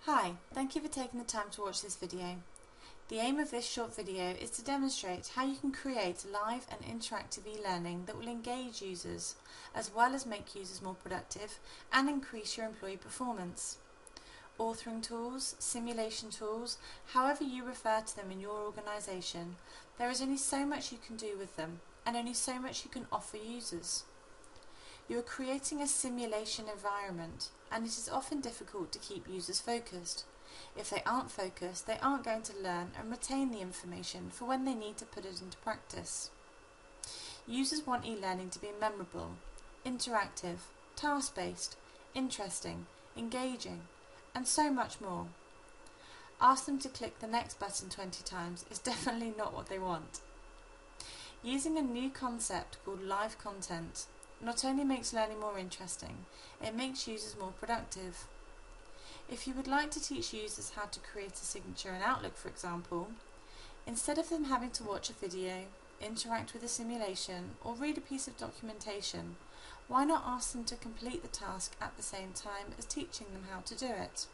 Hi, thank you for taking the time to watch this video. The aim of this short video is to demonstrate how you can create live and interactive e-learning that will engage users, as well as make users more productive and increase your employee performance. Authoring tools, simulation tools, however you refer to them in your organisation, there is only so much you can do with them and only so much you can offer users. You are creating a simulation environment, and it is often difficult to keep users focused. If they aren't focused, they aren't going to learn and retain the information for when they need to put it into practice. Users want e-learning to be memorable, interactive, task-based, interesting, engaging, and so much more. Ask them to click the next button 20 times is definitely not what they want. Using a new concept called live content not only makes learning more interesting, it makes users more productive. If you would like to teach users how to create a signature in Outlook, for example, instead of them having to watch a video, interact with a simulation, or read a piece of documentation, why not ask them to complete the task at the same time as teaching them how to do it?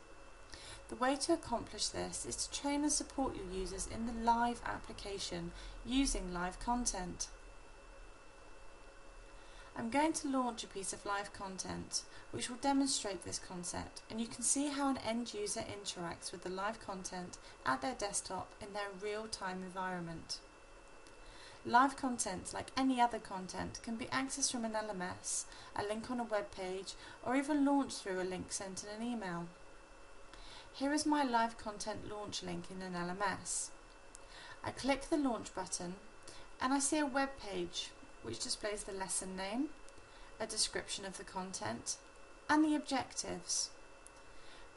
The way to accomplish this is to train and support your users in the live application using live content. I'm going to launch a piece of live content which will demonstrate this concept, and you can see how an end user interacts with the live content at their desktop in their real-time environment. Live content, like any other content, can be accessed from an LMS, a link on a web page, or even launched through a link sent in an email. Here is my live content launch link in an LMS. I click the launch button and I see a web page which displays the lesson name, a description of the content, and the objectives.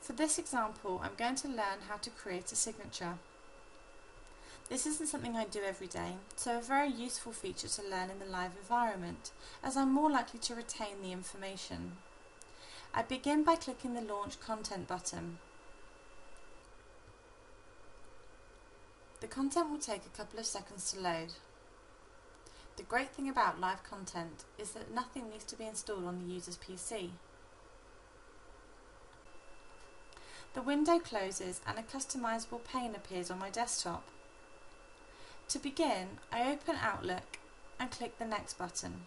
For this example, I'm going to learn how to create a signature. This isn't something I do every day, so a very useful feature to learn in the live environment, as I'm more likely to retain the information. I begin by clicking the Launch Content button. The content will take a couple of seconds to load. The great thing about live content is that nothing needs to be installed on the user's PC. The window closes and a customizable pane appears on my desktop. To begin, I open Outlook and click the Next button.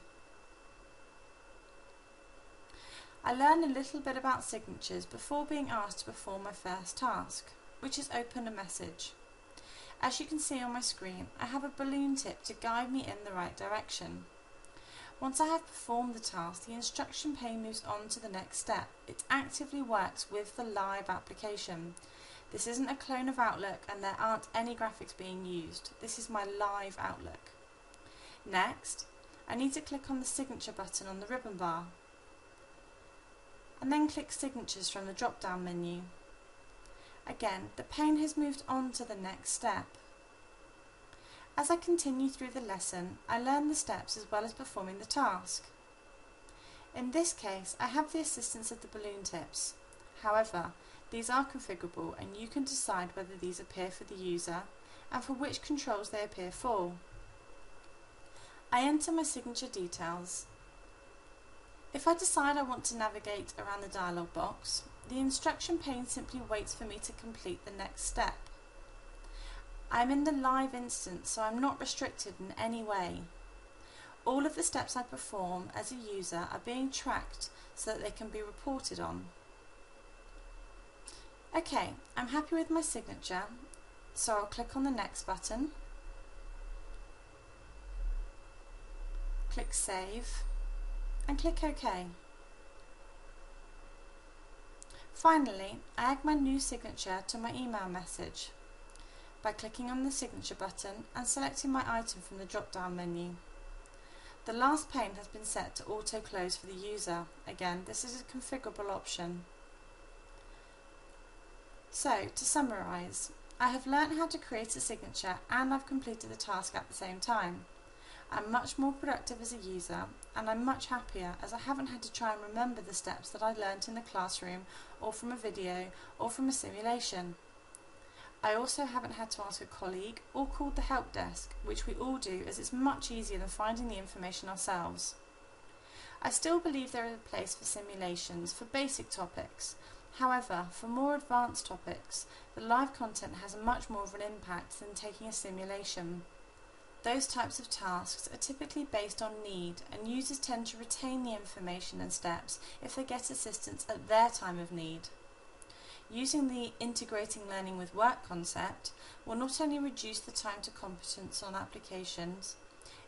I learn a little bit about signatures before being asked to perform my first task, which is open a message. As you can see on my screen, I have a balloon tip to guide me in the right direction. Once I have performed the task, the instruction pane moves on to the next step. It actively works with the live application. This isn't a clone of Outlook and there aren't any graphics being used. This is my live Outlook. Next, I need to click on the signature button on the ribbon bar and then click Signatures from the drop-down menu. Again, the pane has moved on to the next step. As I continue through the lesson, I learn the steps as well as performing the task. In this case, I have the assistance of the balloon tips. However, these are configurable and you can decide whether these appear for the user and for which controls they appear for. I enter my signature details. If I decide I want to navigate around the dialog box, the instruction pane simply waits for me to complete the next step. I'm in the live instance, so I'm not restricted in any way. All of the steps I perform as a user are being tracked so that they can be reported on. Okay, I'm happy with my signature, so I'll click on the Next button, click Save, and click OK. Finally, I add my new signature to my email message by clicking on the signature button and selecting my item from the drop-down menu. The last pane has been set to auto-close for the user. Again, this is a configurable option. So, to summarise, I have learnt how to create a signature and I've completed the task at the same time. I'm much more productive as a user and I'm much happier as I haven't had to try and remember the steps that I learnt in the classroom or from a video or from a simulation. I also haven't had to ask a colleague or call the help desk, which we all do as it's much easier than finding the information ourselves. I still believe there is a place for simulations for basic topics. However, for more advanced topics, the live content has much more of an impact than taking a simulation. Those types of tasks are typically based on need, and users tend to retain the information and steps if they get assistance at their time of need. Using the integrating learning with work concept will not only reduce the time to competence on applications,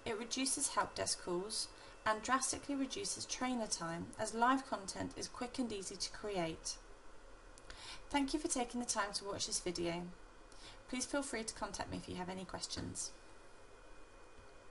it reduces help desk calls and drastically reduces trainer time, as live content is quick and easy to create. Thank you for taking the time to watch this video. Please feel free to contact me if you have any questions.